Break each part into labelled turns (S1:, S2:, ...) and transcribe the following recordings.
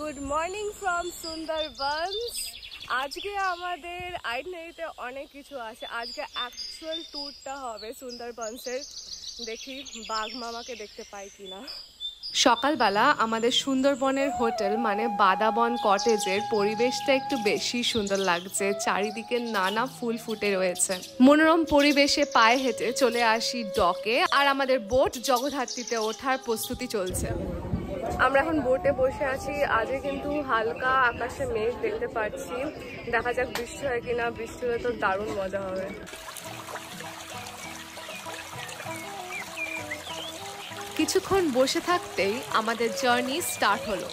S1: Good morning from Sundarbans. আজকে আমাদের আইটনারিতে অনেক কিছু আছে। আজকে অ্যাকচুয়াল ট্যুরটা হবে সুন্দরবনসের। দেখি বাঘ মামাকে দেখতে পাই কিনা। সকালবেলা আমাদের সুন্দরবনের হোটেল মানে বাদাবন কটেজের পরিবেশটা একটু বেশি সুন্দর লাগছে। চারিদিকে নানা ফুল ফুটে রয়েছে। মনোরম পরিবেশে পায়ে হেঁটে চলে আসি ডকে, আর আমাদের বোট জগদ্ধাত্রীতে ওঠার প্রস্তুতি চলছে। আমরা এখন বোটে বসে আছি। আজকে কিন্তু হালকা আকাশে মেঘ দেখতে পাচ্ছি। দেখা যাক বৃষ্টি হয় কিনা। বৃষ্টি হলে তো দারুণ মজা হবে। কিছুক্ষণ বসে থাকতেই আমাদের জার্নি স্টার্ট হলো।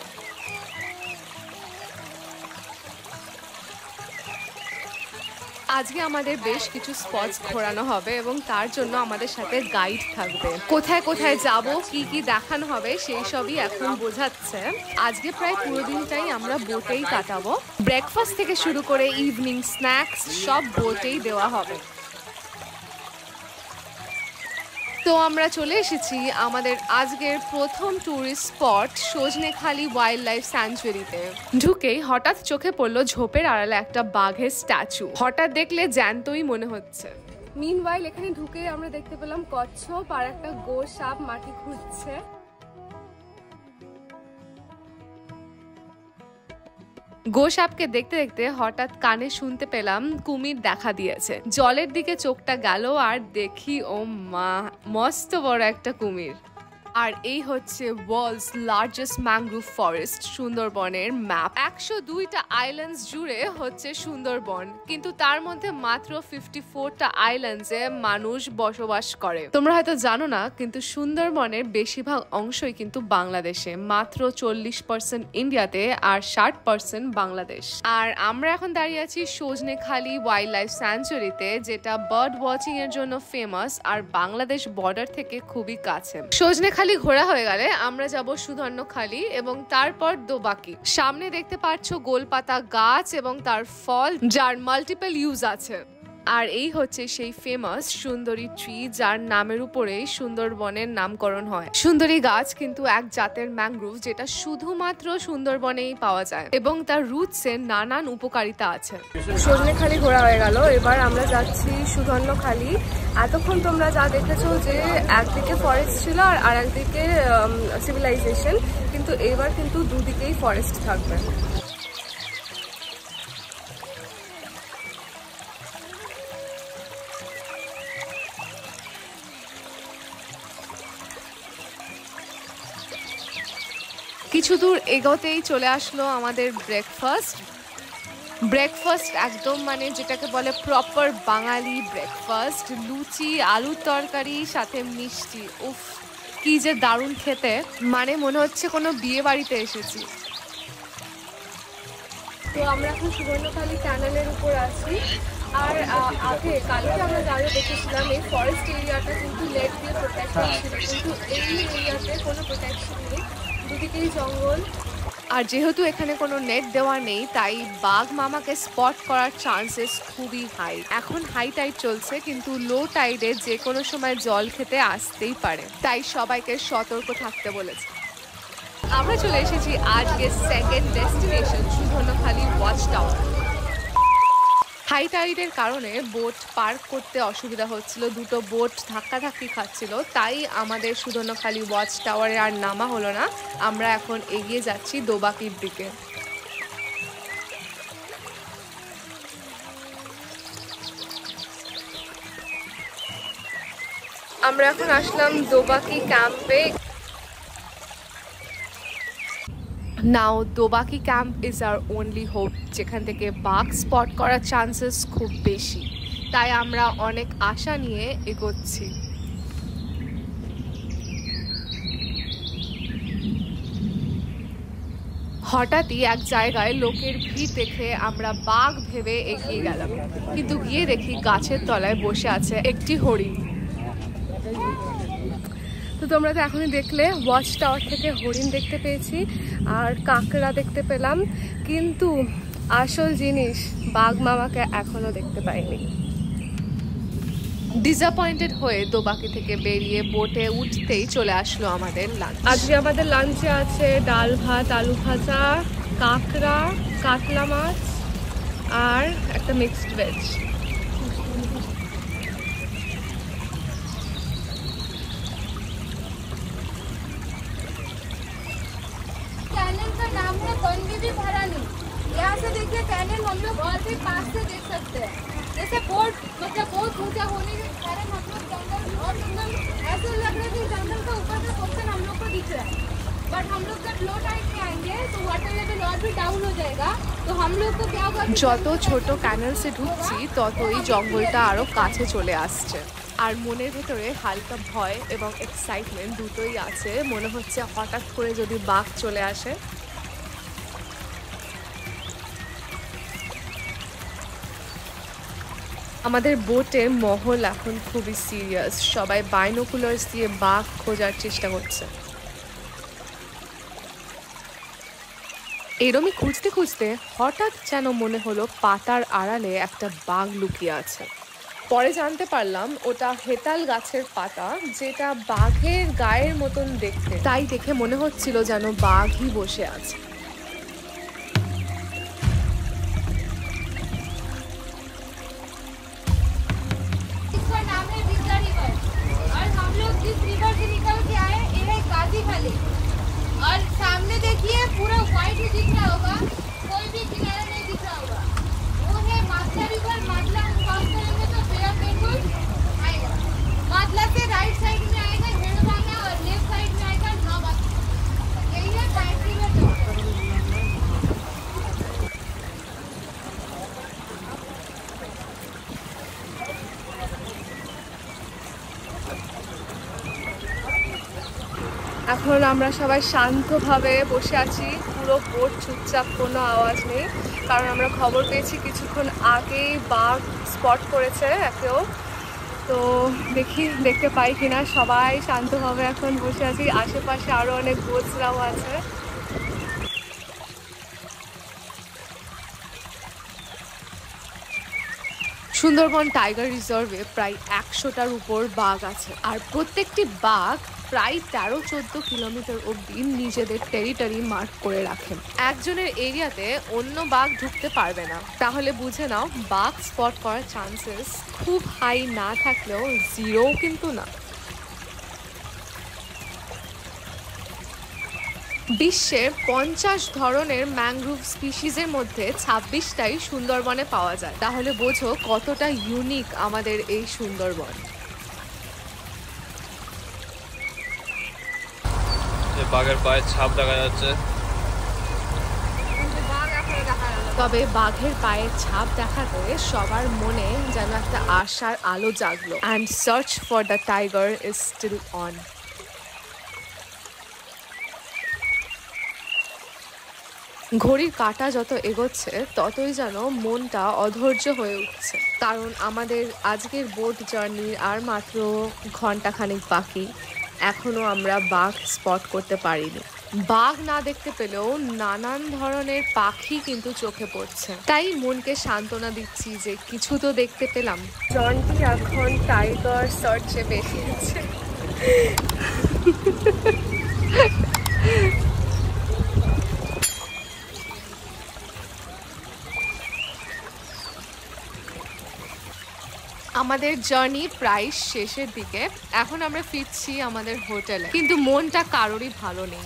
S1: আজকে আমাদের বেশ কিছু স্পটস ঘোরানো হবে এবং তার জন্য আমাদের সাথে গাইড থাকবে। কোথায় কোথায় যাব, কি কি দেখানো হবে সেই সবই এখন বোঝাচ্ছে। আজকে প্রায় পুরো দিনটাই আমরা বোটেই কাটাবো। ব্রেকফাস্ট থেকে শুরু করে ইভিনিং স্ন্যাক্স সব বোটেই দেওয়া হবে। তো আমরা চলে এসেছি আমাদের আজকের প্রথম tourist spot Sajnekhali wildlife স্যাংচুয়ারিতে। ঢুকেই হঠাৎ চোখে পড়লো ঝোপের আড়ালে একটা বাঘের স্ট্যাচু। হঠাৎ দেখলে জ্যান্তই মনে হচ্ছে। মিনওয়াইল এখানে ঢুকে আমরা দেখতে পেলাম কচ্ছপ আর একটা গোসাপ মাটি খুঁজছে। গোসাপকে দেখতে দেখতে হঠাৎ কানে শুনতে পেলাম কুমির দেখা দিয়েছে। জলের দিকে চোখটা গেল আর দেখি ও মা, মস্ত বড় একটা কুমির। আর এই হচ্ছে ওয়ার্ল্ডস লার্জেস্ট ম্যানগ্রোভ ফরেস্ট সুন্দরবনের ম্যাপ। 102টা আইল্যান্ডস জুড়ে হচ্ছে সুন্দরবন, কিন্তু তার মধ্যে মাত্র 54টা আইল্যান্ডসে মানুষ বসবাস করে। তোমরা হয়তো জানো না, কিন্তু সুন্দরবনের বেশিরভাগ অংশই কিন্তু বাংলাদেশে, মাত্র 40% ইন্ডিয়াতে আর 60% বাংলাদেশ। আর আমরা এখন দাঁড়িয়ে আছি সজনেখালি ওয়াইল্ড লাইফ স্যাংচুয়ারিতে, যেটা বার্ড ওয়াচিং এর জন্য ফেমাস আর বাংলাদেশ বর্ডার থেকে খুবই কাছে। সজনেখালি ঘোরা হয়ে গেলে আমরা যাব সুধর্ণখালি এবং তারপর দোবাকি। সামনে দেখতে পাচ্ছ গোলপাতা গাছ এবং তার ফল, যার মাল্টিপল ইউজ আছে। আর এই হচ্ছে সেই ফেমাস সুন্দরী ট্রি, যার নামের উপরেই সুন্দরবনের নামকরণ হয়। সুন্দরী গাছ কিন্তু এক জাতের ম্যানগ্রোভ, যেটা শুধুমাত্র সুন্দরবনেই পাওয়া যায় এবং তার রুটসের নানান উপকারিতা আছে। সজনেখালি ঘোরা হয়ে গেল, এবার আমরা যাচ্ছি সুধর্ণখালি। এতক্ষণ তোমরা যা দেখেছো যে একদিকে ফরেস্ট ছিল আর একদিকে সিভিলাইজেশন, কিন্তু এবার কিন্তু দুদিকেই ফরেস্ট থাকবে। কিছু দূর এগোতেই চলে আসলো আমাদের ব্রেকফাস্ট একদম মানে যেটাকে বলে প্রপার বাঙালি ব্রেকফাস্ট। লুচি, আলুর তরকারি, সাথে মিষ্টি। উফ, কি যে দারুণ খেতে, মানে মনে হচ্ছে কোনো বিয়ে বাড়িতে এসেছি। তো আমরা এখন সুবর্ণখালি ক্যানেলের উপর আছি। আর আগে কালকে আমরা যারা দেখেছিলাম এই ফরেস্ট এরিয়াটা কিন্তু নেট দিয়ে প্রোটেকশন ছিল, কিন্তু এই এরিয়াতে কোনো প্রোটেকশন নেই, দুদিকেই জঙ্গল। আর যেহেতু এখানে কোনো নেট দেওয়া নেই, তাই বাঘ মামাকে স্পট করার চান্সেস খুবই হাই। এখন হাই টাইড চলছে, কিন্তু লো টাইডে যে কোনো সময় জল খেতে আসতেই পারে, তাই সবাইকে সতর্ক থাকতে বলেছে। আমরা চলে এসেছি আজকে second destination Sudhanyakhali watch tower. High টাইডের কারণে বোট পার্ক করতে অসুবিধা হচ্ছিল, দুটো বোট ধাক্কাধাক্কি খাচ্ছিল, তাই আমাদের সুধর্ণখালি ওয়াচ টাওয়ারে আর নামা হলো না। আমরা এখন এগিয়ে যাচ্ছি দোবাকির দিকে। আমরা এখন আসলাম দোবাকি ক্যাম্পে। Now Dobanki camp is our only hope, যেখান থেকে বাঘ স্পট করার চান্সেস খুব বেশি, তাই আমরা অনেক আশা নিয়ে এগোচ্ছি। হঠাৎই এক জায়গায় লোকের ভিড় দেখে আমরা বাঘ ভেবে এগিয়ে গেলাম, কিন্তু গিয়ে দেখি গাছের তলায় বসে আছে একটি হরিণ। তো তোমরা তো এখনই দেখলে ওয়াচ টাওয়ার থেকে হরিণ দেখতে পেয়েছি আর কাঁকড়া দেখতে পেলাম, কিন্তু আসল জিনিস বাঘ মামাকে এখনো দেখতে পাইনি। ডিসঅ্যাপয়েন্টেড হয়ে দোবাকি থেকে বেরিয়ে বোটে উঠতেই চলে আসলো আমাদের লাঞ্চ। আজকে আমাদের লাঞ্চে আছে ডাল ভাত, আলু ভাজা, কাঁকড়া, কাতলা মাছ আর একটা মিক্সড ভেজ।
S2: कैनल का नाम है बनगिरी भरानी। यहाँ से देखिए कैनल हम लोग और भी पास से देख सकते हैं। जैसे बोट मतलब बहुत ऊंचा होने के कारण हम लोग जंगल और जंगल ऐसे लग रहा है कि जंगल का ऊपर का पोर्शन हम लोग को दिख रहा है। बट हम लोग जब लो टाइड में आएंगे तो वाटर लेवल और भी डाउन हो जाएगा। तो हम लोग को क्या होगा,
S1: যত ছোট ক্যানেলসে ঢুকছি ততই জঙ্গলটা আরো কাছে চলে আসছে। আর মনের ভেতরে হালকা ভয় এবং এক্সাইটমেন্ট দুটোই আছে। মনে হচ্ছে হঠাৎ করে যদি বাঘ চলে আসে। আমাদের বোটে মহল এখন খুবই সিরিয়াস, সবাই বাইনোকুলার্স দিয়ে বাঘ খোঁজার চেষ্টা করছে। এরমই খুঁজতে খুঁজতে হঠাৎ যেন মনে হলো পাতার আড়ালে একটা বাঘ লুকিয়ে আছে। পরে জানতে পারলাম ওটা হেতাল গাছের পাতা, যেটা বাঘের গায়ের মতন দেখতে, তাই দেখে মনে হচ্ছিল যেন বাঘই বসে আছে।
S2: इसका नाम है विद्या रिवर और हम लोग जिस रिवर से निकल के आए ये है गाजी वैली। और सामने देखिए पूरा व्हाइट ही दिख रहा होगा, कोई भी किनारा नहीं दिख रहा होगा, वो है मातला रिवर। मातला हम क्रॉस करेंगे तो बे ऑफ बंगाल आएगा। मातला से राइट साइड में आएगा हेड़बाना और लेफ्ट साइड में आएगा नौबत। यही है टाइम रिवर।
S1: এখন আমরা সবাই শান্তভাবে বসে আছি, পুরো বোট চুপচাপ, কোনো আওয়াজ নেই, কারণ আমরা খবর পেয়েছি কিছুক্ষণ আগেই বাঘ স্পট করেছে একেও। তো দেখতে পাই কিনা। সবাই শান্তভাবে এখন বসে আছি, আশেপাশে আরও অনেক বোটসরাও আছে। সুন্দরবন টাইগার রিজার্ভে প্রায় 100টার উপর বাঘ আছে, আর প্রত্যেকটি বাঘ প্রায় 13-14 কিলোমিটার অবধি নিজেদের টেরিটরি মার্ক করে রাখেন। একজনের এরিয়াতে অন্য বাঘ ঢুকতে পারবে না। তাহলে বুঝে নাও বাঘ স্পট করার চান্সেস খুব হাই না থাকলেও জিরো কিন্তু না। বিশ্বের 50 ধরনের ম্যানগ্রোভ স্পিসিসের মধ্যে 26টাই সুন্দরবনে পাওয়া যায়। তাহলে বোঝো কতটা ইউনিক আমাদের এই সুন্দরবন।
S3: বাঘের পায়ের ছাপ দেখা যাচ্ছে।
S1: তবে বাঘের পায়ের ছাপ দেখাতে সবার মনে যেন একটা আশার আলো জাগলো। And search for the tiger is still on. ঘড়ির কাঁটা যত এগোচ্ছে ততই যেন মনটা অধৈর্য হয়ে উঠছে, কারণ আমাদের আজকের বোট জার্নির আর মাত্র ঘন্টাখানেক বাকি। এখনো আমরা বাঘ স্পট করতে পারিনি। বাঘ না দেখতে পেলেও নানান ধরনের পাখি কিন্তু চোখে পড়ছে, তাই মনকে সান্ত্বনা দিচ্ছি যে কিছু তো দেখতে পেলাম। জনটি এখন টাইগার সার্চে বেরিয়েছে। আমাদের জার্নি প্রায় শেষের দিকে। এখন আমরা ফিরছি আমাদের হোটেলে, কিন্তু মনটা কারোরই ভালো নেই।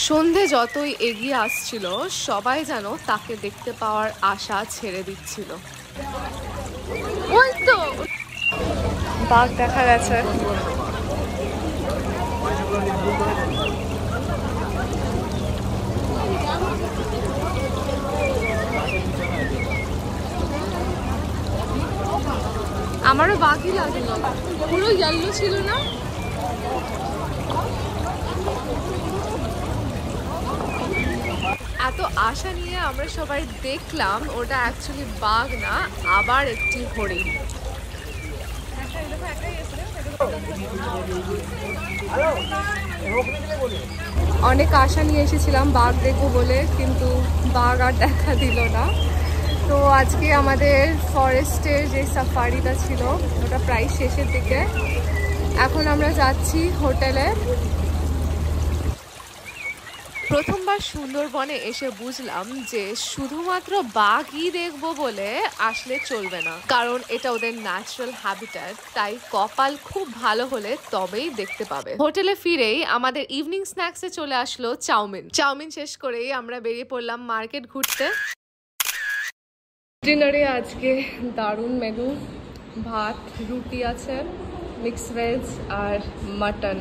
S1: সন্ধে যতই এগিয়ে আসছিল সবাই যেন তাকে দেখতে পাওয়ার আশা ছেড়ে দিচ্ছিল। ওই তো বাঘ দেখা গেছে। আমারও বাঘই লাগলো, পুরো ইয়েলো ছিল না। এত আশা নিয়ে আমরা সবাই দেখলাম ওটা অ্যাকচুয়ালি বাঘ না, আবার একটি হরিণ। অনেক আশা নিয়ে এসেছিলাম বাঘ দেখবো বলে, কিন্তু বাঘ আর দেখা দিল না। তো আজকে আমাদের ফরেস্টের যে সাফারিটা ছিল ওটা প্রায় শেষের দিকে। এখন আমরা যাচ্ছি হোটেলে। প্রথমবার সুন্দরবনে এসে বুঝলাম যে শুধুমাত্র বাঘই দেখবো বলে আসলে চলবে না, কারণ এটা ওদের ন্যাচারাল হ্যাবিটেট। তাই কপাল খুব ভালো হলে তবেই দেখতে পাবে। হোটেলে ফিরেই আমাদের ইভিনিং স্ন্যাক্সে চলে আসলো চাউমিন শেষ করেই আমরা বেরিয়ে পড়লাম মার্কেট ঘুরতে। ডিনারে আজকে দারুণ মেনু, ভাত, রুটি আছে, মিক্স ভেজ আর মাটন।